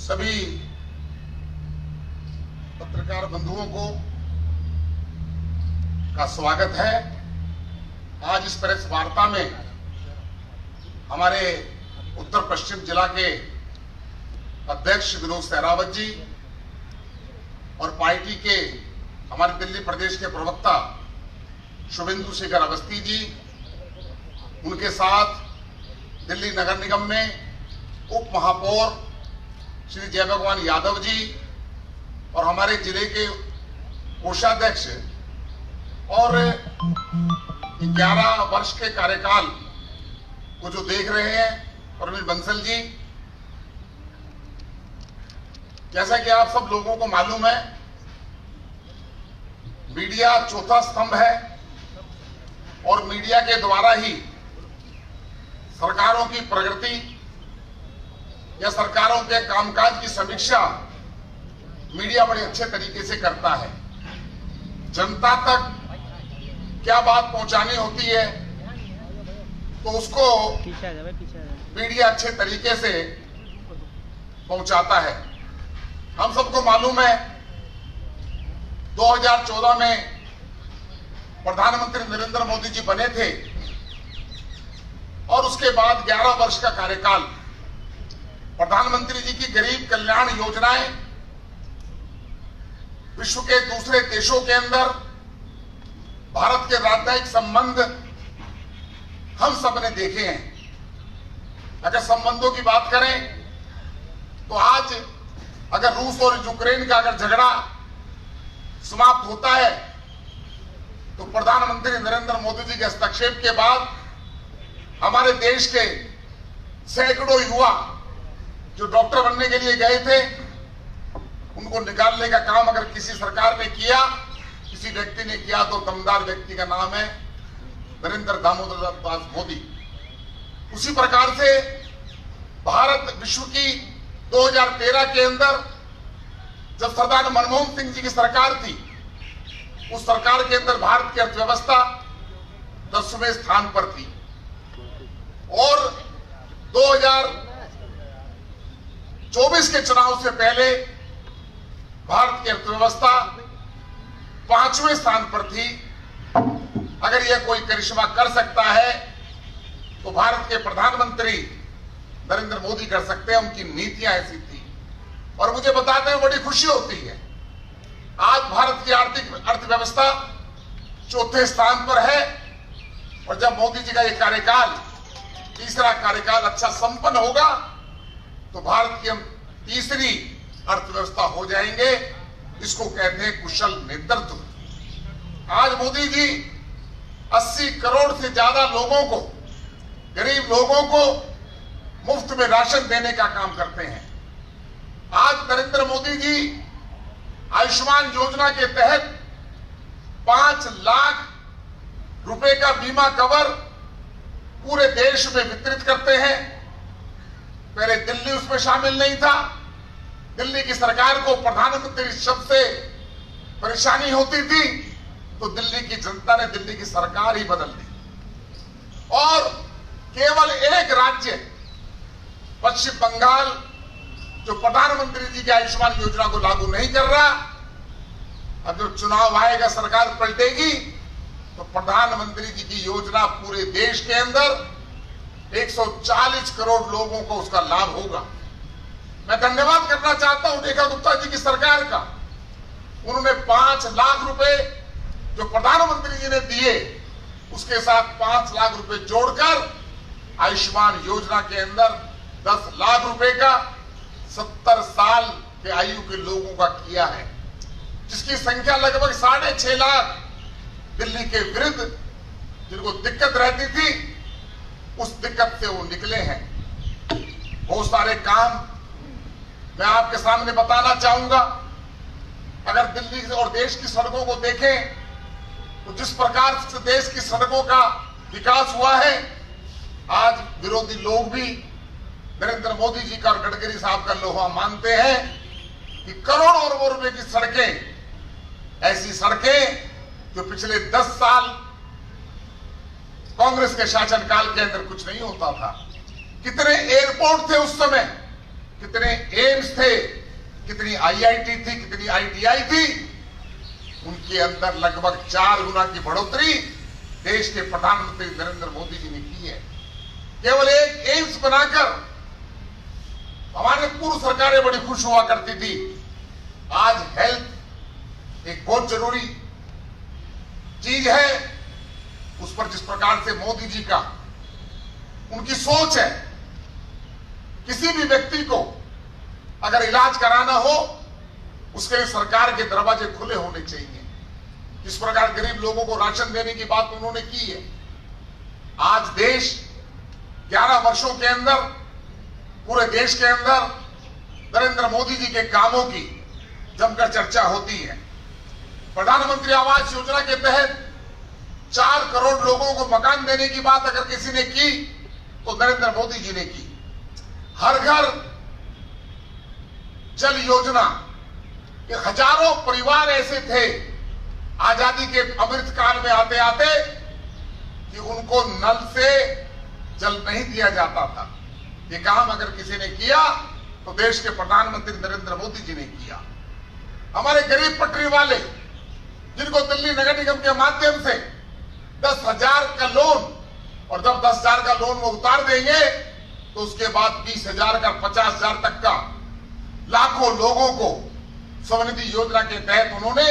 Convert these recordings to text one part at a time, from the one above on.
सभी पत्रकार बंधुओं को का स्वागत है। आज इस प्रेस वार्ता में हमारे उत्तर पश्चिम जिला के अध्यक्ष विनोद सहरावत जी और पार्टी के हमारे दिल्ली प्रदेश के प्रवक्ता शुभेंदु शेखर अवस्थी जी, उनके साथ दिल्ली नगर निगम में उप महापौर श्री जय भगवान यादव जी और हमारे जिले के कोषाध्यक्ष और 11 वर्ष के कार्यकाल को जो देख रहे हैं प्रवीण बंसल जी। जैसा कि आप सब लोगों को मालूम है, मीडिया चौथा स्तंभ है और मीडिया के द्वारा ही सरकारों की प्रगति या सरकारों के कामकाज की समीक्षा मीडिया बड़े अच्छे तरीके से करता है। जनता तक क्या बात पहुंचानी होती है तो उसको मीडिया अच्छे तरीके से पहुंचाता है। हम सबको मालूम है 2014 में प्रधानमंत्री नरेंद्र मोदी जी बने थे और उसके बाद 11 वर्ष का कार्यकाल प्रधानमंत्री जी की गरीब कल्याण योजनाएं विश्व के दूसरे देशों के अंदर भारत के राजनयिक संबंध हम सब ने देखे हैं। अगर संबंधों की बात करें तो आज अगर रूस और यूक्रेन का अगर झगड़ा समाप्त होता है तो प्रधानमंत्री नरेंद्र मोदी जी के हस्तक्षेप के बाद हमारे देश के सैकड़ों युवा जो डॉक्टर बनने के लिए गए थे उनको निकालने का काम अगर किसी सरकार ने किया, किसी व्यक्ति ने किया तो दमदार व्यक्ति का नाम है नरेंद्र दामोदर दास मोदी। उसी प्रकार से भारत विश्व की 2013 के अंदर जब सरदार मनमोहन सिंह जी की सरकार थी, उस सरकार के अंदर भारत की अर्थव्यवस्था 10वें स्थान पर थी और 2024 के चुनाव से पहले भारत की अर्थव्यवस्था 5वें स्थान पर थी। अगर यह कोई करिश्मा कर सकता है तो भारत के प्रधानमंत्री नरेंद्र मोदी कर सकते हैं। उनकी नीतियां ऐसी थी और मुझे बताते हुए बड़ी खुशी होती है आज भारत की अर्थव्यवस्था 4थे स्थान पर है और जब मोदी जी का यह कार्यकाल तीसरा कार्यकाल अच्छा संपन्न होगा तो भारत की हम तीसरी अर्थव्यवस्था हो जाएंगे। इसको कहते हैं कुशल नेतृत्व। आज मोदी जी 80 करोड़ से ज्यादा लोगों को, गरीब लोगों को मुफ्त में राशन देने का काम करते हैं। आज नरेंद्र मोदी जी आयुष्मान योजना के तहत 5 लाख रुपए का बीमा कवर पूरे देश में वितरित करते हैं। पहले दिल्ली उसमें शामिल नहीं था। दिल्ली की सरकार को प्रधानमंत्री शब्द से परेशानी होती थी तो दिल्ली की जनता ने दिल्ली की सरकार ही बदल दी और केवल एक राज्य पश्चिम बंगाल जो प्रधानमंत्री जी की आयुष्मान योजना को लागू नहीं कर रहा, अब जब चुनाव आएगा सरकार पलटेगी तो प्रधानमंत्री जी की योजना पूरे देश के अंदर 140 करोड़ लोगों को उसका लाभ होगा। मैं धन्यवाद करना चाहता हूं रेखा गुप्ता जी की सरकार का। उन्होंने 5 लाख रुपए जो प्रधानमंत्री जी ने दिए उसके साथ 5 लाख रुपए जोड़कर आयुष्मान योजना के अंदर 10 लाख रुपए का 70 साल के आयु के लोगों का किया है, जिसकी संख्या लगभग 6.5 लाख दिल्ली के वृद्ध जिनको दिक्कत रहती थी उस दिक्कत से वो निकले हैं। बहुत सारे काम मैं आपके सामने बताना चाहूंगा। अगर दिल्ली और देश की सड़कों को देखें तो जिस प्रकार से देश की सड़कों का विकास हुआ है, आज विरोधी लोग भी नरेंद्र मोदी जी का और गडकरी साहब का लोहा मानते हैं कि करोड़ों अरबों रुपए की सड़कें, ऐसी सड़कें जो पिछले 10 साल कांग्रेस के शासनकाल के अंदर कुछ नहीं होता था। कितने एयरपोर्ट थे उस समय कितने एम्स थे, कितनी आईआईटी थी, कितनी आईटीआई थी, उनके अंदर लगभग 4 गुना की बढ़ोतरी देश के प्रधानमंत्री नरेंद्र मोदी जी ने की है। केवल एक एम्स बनाकर हमारे पूर्व सरकारें बड़ी खुश हुआ करती थी। आज हेल्थ एक बहुत जरूरी चीज है, उस पर जिस प्रकार से मोदी जी का उनकी सोच है, किसी भी व्यक्ति को अगर इलाज कराना हो उसके लिए सरकार के दरवाजे खुले होने चाहिए। जिस प्रकार गरीब लोगों को राशन देने की बात उन्होंने की है, आज देश 11 वर्षों के अंदर पूरे देश के अंदर नरेंद्र मोदी जी के कामों की जमकर चर्चा होती है। प्रधानमंत्री आवास योजना के तहत 4 करोड़ लोगों को मकान देने की बात अगर किसी ने की तो नरेंद्र मोदी जी ने की। हर घर जल योजना, ये हजारों परिवार ऐसे थे आजादी के अमृत काल में आते आते कि उनको नल से जल नहीं दिया जाता था। ये काम अगर किसी ने किया तो देश के प्रधानमंत्री नरेंद्र मोदी जी ने किया। हमारे गरीब पटरी वाले जिनको दिल्ली नगर निगम के माध्यम से 10,000 का लोन, और जब 10,000 का लोन वो उतार देंगे तो उसके बाद 20,000 का 50,000 तक का लाखों लोगों को स्वनिधि योजना के तहत उन्होंने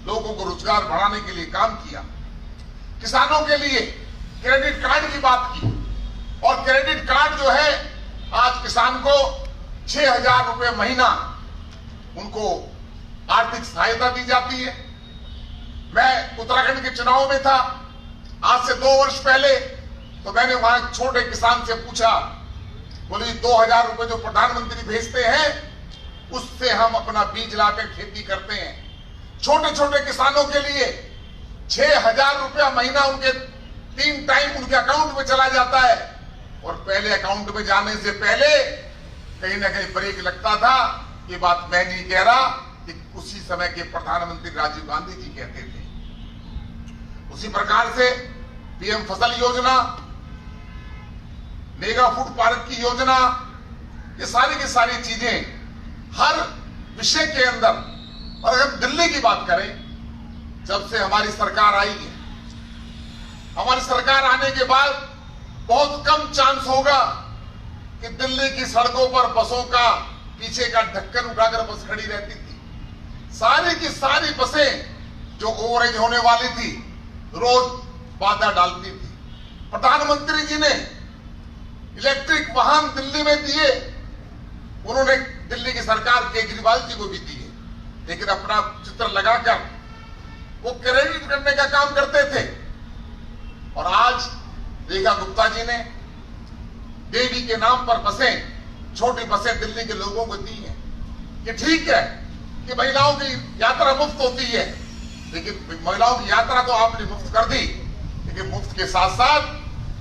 लोगों को रोजगार बढ़ाने के लिए काम किया। किसानों के लिए क्रेडिट कार्ड की बात की, और क्रेडिट कार्ड जो है आज किसान को 6,000 रुपए महीना उनको आर्थिक सहायता दी जाती है। मैं उत्तराखंड के चुनाव में था आज से 2 वर्ष पहले, तो मैंने वहां एक छोटे किसान से पूछा, बोले 2,000 रुपए जो प्रधानमंत्री भेजते हैं उससे हम अपना बीज लाकर खेती करते हैं। छोटे छोटे किसानों के लिए 6,000 रुपया महीना उनके 3 टाइम उनके अकाउंट में चला जाता है, और पहले अकाउंट में जाने से पहले कहीं ना कहीं ब्रेक लगता था। ये बात मैं नहीं कह रहा, कि उसी समय के प्रधानमंत्री राजीव गांधी जी कहते थे। उसी प्रकार से पीएम फसल योजना, मेगा फूड पार्क की योजना, ये सारी की सारी चीजें हर विषय के अंदर। और अगर दिल्ली की बात करें, जब से हमारी सरकार आई है, हमारी सरकार आने के बाद बहुत कम चांस होगा कि दिल्ली की सड़कों पर बसों का पीछे का ढक्कन उठाकर बस खड़ी रहती थी। सारी की सारी बसें जो ओवरेज होने वाली थी रोज बाधा डालती थी। प्रधानमंत्री जी ने इलेक्ट्रिक वाहन दिल्ली में दिए, उन्होंने दिल्ली की सरकार केजरीवाल जी को भी दिए, लेकिन अपना चित्र लगाकर वो क्रेडिट करने का काम करते थे। और आज रेखा गुप्ता जी ने देवी के नाम पर बसें, छोटी बसें दिल्ली के लोगों को दी हैं। ये ठीक है कि महिलाओं की यात्रा मुफ्त होती है, लेकिन महिलाओं की यात्रा तो आपने मुफ्त कर दी, लेकिन मुफ्त के साथ साथ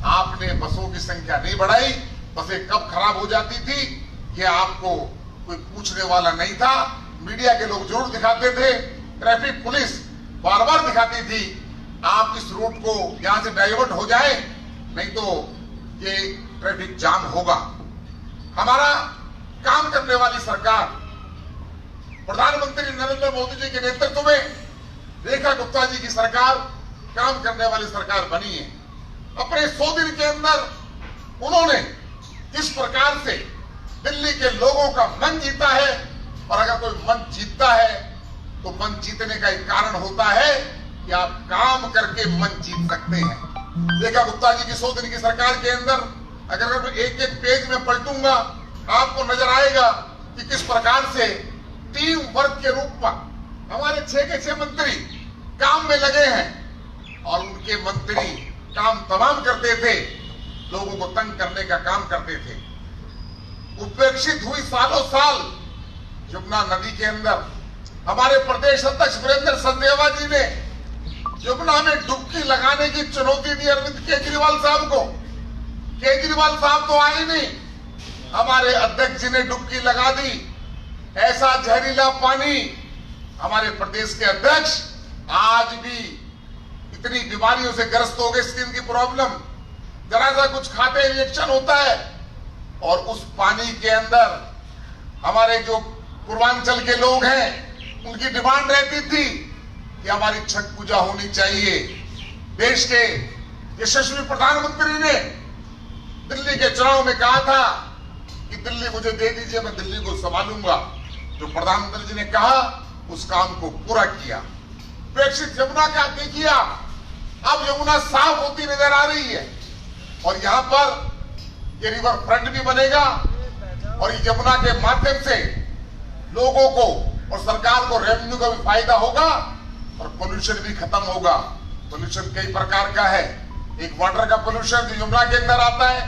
आपने बसों की संख्या नहीं बढ़ाई। बसें कब खराब हो जाती थी ये आपको कोई पूछने वाला नहीं था। मीडिया के लोग जरूर दिखाते थे, ट्रैफिक पुलिस बार बार दिखाती थी, आप इस रूट को यहां से डाइवर्ट हो जाए, नहीं तो ये ट्रैफिक जाम होगा। हमारा काम करने वाली सरकार, प्रधानमंत्री नरेंद्र मोदी जी के नेतृत्व में रेखा गुप्ता जी की सरकार काम करने वाली सरकार बनी है। अपने 100 दिन के अंदर उन्होंने किस प्रकार से दिल्ली के लोगों का मन जीता है, और अगर कोई मन जीतता है तो मन जीतने का एक कारण होता है कि आप काम करके मन जीत सकते हैं। रेखा गुप्ता जी की 100 दिन की सरकार के अंदर अगर मैं एक एक पेज में पलटूंगा आपको नजर आएगा कि किस प्रकार से टीम वर्क के रूप में हमारे 6 के 6 मंत्री काम में लगे हैं, और उनके मंत्री काम तमाम करते थे, लोगों को तंग करने का काम करते थे। उपेक्षित हुई सालों साल यमुना नदी के अंदर हमारे प्रदेश अध्यक्ष वीरेंद्र सचदेवा जी ने यमुना में डुबकी लगाने की चुनौती दी अरविंद केजरीवाल साहब को। केजरीवाल साहब तो आए नहीं, हमारे अध्यक्ष जी ने डुबकी लगा दी। ऐसा जहरीला पानी, हमारे प्रदेश के अध्यक्ष आज भी इतनी बीमारियों से ग्रस्त हो गए, स्किन की प्रॉब्लम, जरा सा कुछ खाते रिएक्शन होता है, और उस पानी के अंदर हमारे जो पूर्वांचल के लोग हैं उनकी डिमांड रहती थी कि हमारी छठ पूजा होनी चाहिए। देश के यशस्वी प्रधानमंत्री ने दिल्ली के चुनाव में कहा था कि दिल्ली मुझे दे दीजिए, मैं दिल्ली को संभालूंगा। जो प्रधानमंत्री जी ने कहा उस काम को पूरा किया। प्रेक्षित यमुना का देखिए, अब यमुना साफ होती नजर आ रही है और यहां पर ये रिवर फ्रंट भी बनेगा और यमुना के माध्यम से लोगों को और सरकार को रेवेन्यू का भी फायदा होगा और पोल्यूशन भी खत्म होगा। पोल्यूशन कई प्रकार का है, एक वाटर का पोल्यूशन जो यमुना के अंदर आता है,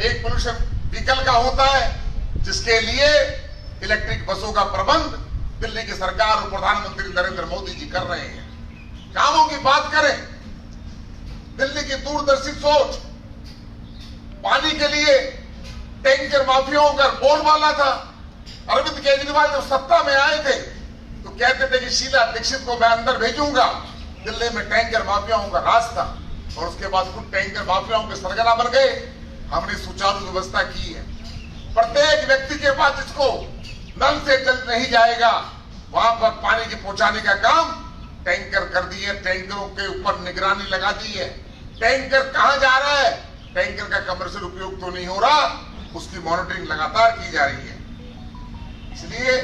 एक पोल्यूशन व्हीकल का होता है जिसके लिए इलेक्ट्रिक बसों का प्रबंध दिल्ली की सरकार और प्रधानमंत्री नरेंद्र मोदी जी कर रहे हैं। कामों की बात करें, दिल्ली की दूरदर्शी सोच, पानी के लिए टैंकर माफियाओं का बोलबाला था। अरविंद केजरीवाल जब सत्ता में आए थे तो कहते थे कि शीला दीक्षित को मैं अंदर भेजूंगा। दिल्ली में टैंकर माफियाओं का राज था और उसके बाद खुद टैंकर माफियाओं के सरगना बन गए। हमने सुचारू व्यवस्था की है। प्रत्येक व्यक्ति के पास जिसको नल से जल नहीं जाएगा वहां पर पानी की पहुंचाने का काम टैंकर कर दिए। टैंकरों के ऊपर निगरानी लगा दी है। टैंकर कहां जा रहा है, टैंकर का कमर्शियल उपयोग तो नहीं हो रहा, उसकी मॉनिटरिंग लगातार की जा रही है। इसलिए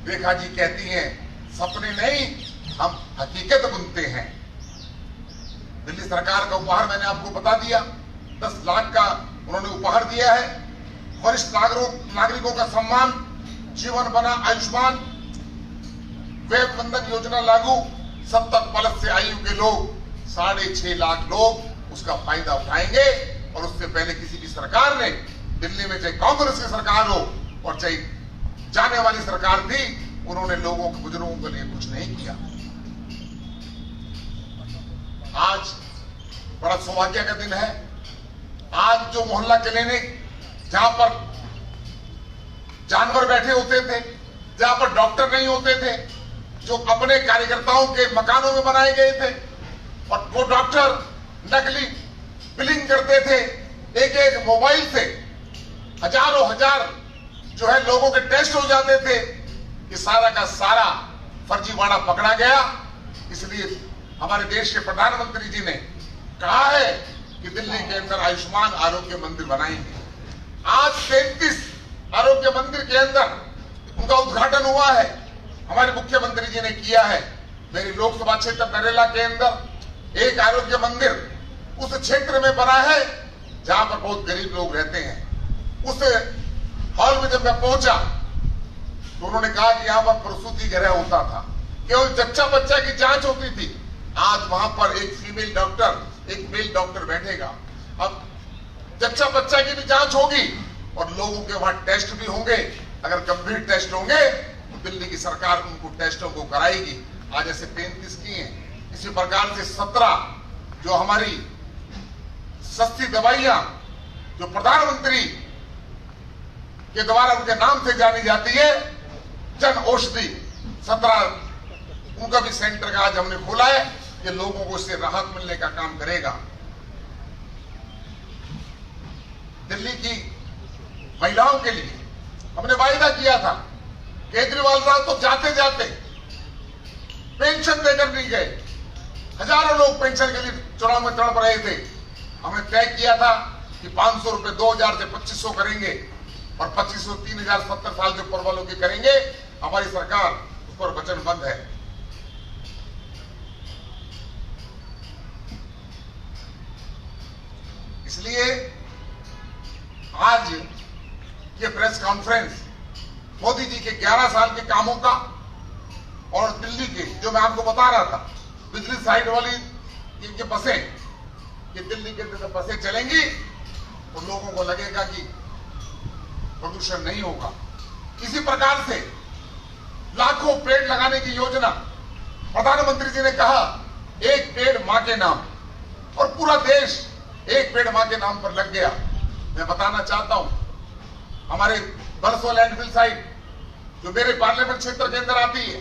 रेखा जी कहती हैं सपने नहीं, हम हकीकत बुनते हैं। दिल्ली सरकार का उपहार मैंने आपको बता दिया, 10 लाख का उन्होंने उपहार दिया है। वरिष्ठ नागरिकों का सम्मान, जीवन बना आयुष्मान, वैध बंधन योजना लागू, 70+ से आयु के लोग 6.5 लाख लोग उसका फायदा उठाएंगे। और उससे पहले किसी भी सरकार ने दिल्ली में, चाहे कांग्रेस की सरकार हो और चाहे जाने वाली सरकार थी, उन्होंने लोगों के बुजुर्गों के लिए कुछ नहीं किया। आज बड़ा सौभाग्य का दिन है। आज जो मोहल्ला क्लिनिक जहां पर जानवर बैठे होते थे, जहां पर डॉक्टर नहीं होते थे, जो अपने कार्यकर्ताओं के मकानों में बनाए गए थे और वो डॉक्टर नकली बिलिंग करते थे, एक मोबाइल से हजारों हजार जो है लोगों के टेस्ट हो जाते थे, ये सारा का सारा फर्जीवाड़ा पकड़ा गया। इसलिए हमारे देश के प्रधानमंत्री जी ने कहा है कि दिल्ली के अंदर आयुष्मान आरोग्य मंदिर बनाएंगे। आज 33 आरोग्य मंदिर के अंदर उनका उद्घाटन हुआ है, हमारे मुख्यमंत्री जी ने किया है। मेरी लोकसभा क्षेत्र नरेला के अंदर एक आरोग्य मंदिर उस क्षेत्र में बना है जहां पर बहुत गरीब लोग रहते हैं। उस हॉल में जब मैं पहुंचा तो उन्होंने कहा कि यहां पर प्रसूति गृह होता था, केवल जच्चा बच्चा की जांच होती थी। आज वहां पर एक फीमेल डॉक्टर, एक मेल डॉक्टर बैठेगा। अब जच्चा बच्चा की भी जांच होगी और लोगों के वहां टेस्ट भी होंगे। अगर गंभीर टेस्ट होंगे तो दिल्ली की सरकार उनको टेस्टों को कराएगी। आज ऐसे 33 की हैं। इसी प्रकार से 17 जो हमारी सस्ती दवाइयां जो प्रधानमंत्री के द्वारा उनके नाम से जानी जाती है, जन औषधि 17 उनका भी सेंटर का आज हमने खोला है। ये लोगों को इससे राहत मिलने का काम करेगा। दिल्ली की महिलाओं के लिए हमने वायदा किया था। केजरीवाल साहब तो जाते जाते पेंशन देकर नहीं गए। हजारों लोग पेंशन के लिए चुनाव में तड़प रहे थे। हमने तय किया था कि 500 रुपए 2000 से 2500 करेंगे और 2500 3000 70 साल के ऊपर वालों के करेंगे। हमारी सरकार उस पर वचनबद्ध है। इसलिए आज ये प्रेस कॉन्फ्रेंस मोदी जी के 11 साल के कामों का और दिल्ली के जो मैं आपको बता रहा था, बिजली साइड वाली ये बसें, ये दिल्ली के अंदर बसें चलेंगी तो लोगों को लगेगा कि प्रदूषण नहीं होगा। इसी प्रकार से लाखों पेड़ लगाने की योजना प्रधानमंत्री जी ने कहा, एक पेड़ मां के नाम, और पूरा देश एक पेड़ मां के नाम पर लग गया। मैं बताना चाहता हूं, हमारे बरसो लैंडफिल साइट जो मेरे पार्लियामेंट क्षेत्र के अंदर आती है,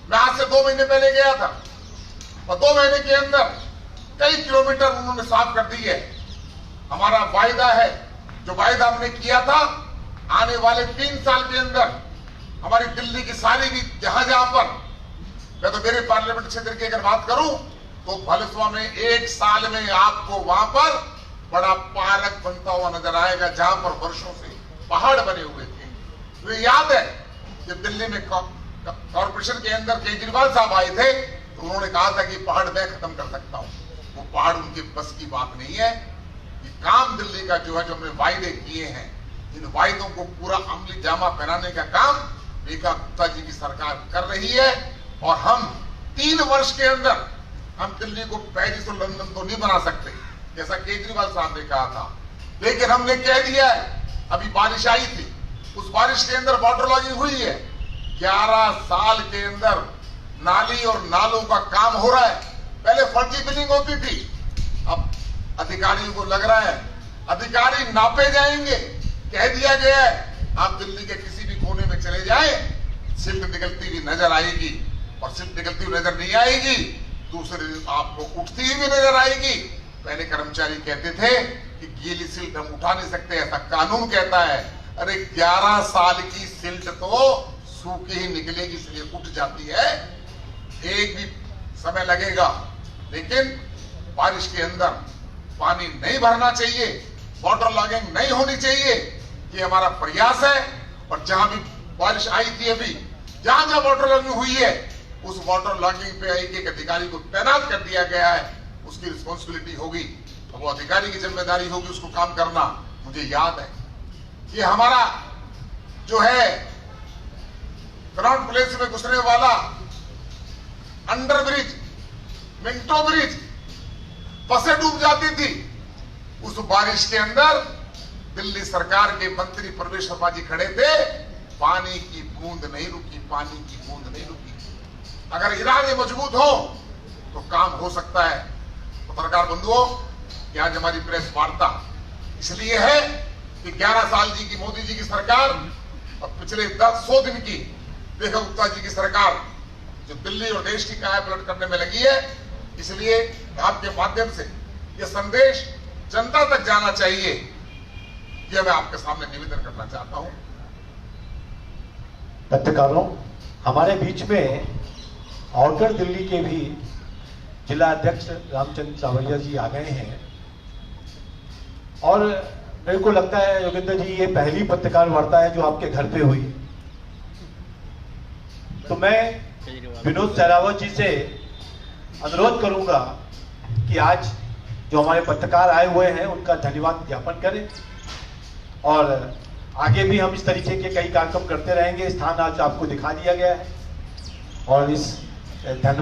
मैं आज से 2 महीने पहले गया था और 2 महीने के अंदर कई किलोमीटर उन्होंने साफ कर दी है। हमारा वायदा है, जो वायदा हमने किया था आने वाले 3 साल के अंदर हमारी दिल्ली की सारी भी जहां पर, मैं तो मेरे पार्लियामेंट क्षेत्र की अगर बात करूं तो भलसवा में 1 साल में आपको वहां पर बड़ा पार्क बनता हुआ नजर आएगा, जहां पर वर्षों से पहाड़ बने हुए थे। तो याद है जब दिल्ली में कॉर्पोरेशन के अंदर केजरीवाल साहब आए थे तो उन्होंने कहा था कि पहाड़ मैं खत्म कर सकता हूं। वो पहाड़ उनके बस की बात नहीं है। ये काम दिल्ली का जो है, जो हमने वायदे किए हैं, इन वायदों को पूरा अमली जामा पहनाने का काम रेखा गुप्ता जी की सरकार कर रही है। और हम 3 वर्ष के अंदर हम दिल्ली को पेरिस और लंदन तो नहीं बना सकते जैसा केजरीवाल साहब ने कहा था, लेकिन हमने कह दिया है। अभी बारिश आई थी, उस बारिश के अंदर वाटर लॉगिंग हुई है। 11 साल के अंदर नाली और नालों का काम हो रहा है। पहले फर्जी बिलिंग होती थी, अब अधिकारियों को लग रहा है अधिकारी नापे जाएंगे। कह दिया गया है आप दिल्ली के किसी भी कोने में चले जाएं, सिल्ट निकलती हुई नजर आएगी। और सिल्ट निकलती हुई नजर नहीं आएगी, दूसरे दिन आपको उठती हुई भी नजर आएगी। पहले कर्मचारी कहते थे कि गीली सिल्ट हम उठा नहीं सकते, ऐसा कानून कहता है। अरे 11 साल की सिल्ट तो सूखी ही निकलेगी, इसलिए उठ जाती है। एक भी समय लगेगा, लेकिन बारिश के अंदर पानी नहीं भरना चाहिए, वाटर लॉगिंग नहीं होनी चाहिए, ये हमारा प्रयास है। और जहां भी बारिश आई थी, अभी जहां जहां वाटर लॉगिंग हुई है, उस वाटर लॉगिंग पे एक अधिकारी को तैनात कर दिया गया है। उसकी रिस्पॉन्सिबिलिटी होगी, तो वो अधिकारी की जिम्मेदारी होगी उसको काम करना। मुझे याद है ये हमारा जो है कनॉट प्लेस में घुसने वाला अंडर ब्रिज, मिंटो ब्रिज, बसें डूब जाती थी। उस बारिश के अंदर दिल्ली सरकार के मंत्री प्रवेश शर्मा जी खड़े थे, पानी की बूंद नहीं रुकी, पानी की बूंद नहीं रुकी। अगर इरादे मजबूत हो तो काम हो सकता है। पत्रकार बंधुओं, आज हमारी प्रेस वार्ता इसलिए है कि 11 साल की मोदी जी की सरकार और पिछले 100 दिन की रेखा गुप्ता जी की सरकार जो दिल्ली और देश की काया पलट करने में लगी है, इसलिए आपके माध्यम से यह संदेश जनता तक जाना चाहिए, यह मैं आपके सामने निवेदन करना चाहता हूं। पत्रकारों, हमारे बीच में आउटर दिल्ली के भी जिला अध्यक्ष रामचंद्र सावरिया जी आ गए हैं। और मेरे को लगता है योगेंद्र जी, ये पहली पत्रकार वार्ता है जो आपके घर पे हुई। तो मैं विनोद सहरावत जी से अनुरोध करूंगा कि आज जो हमारे पत्रकार आए हुए हैं उनका धन्यवाद ज्ञापन करें, और आगे भी हम इस तरीके के कई कार्यक्रम करते रहेंगे। स्थान आज आपको दिखा दिया गया है, और इस धन्यवाद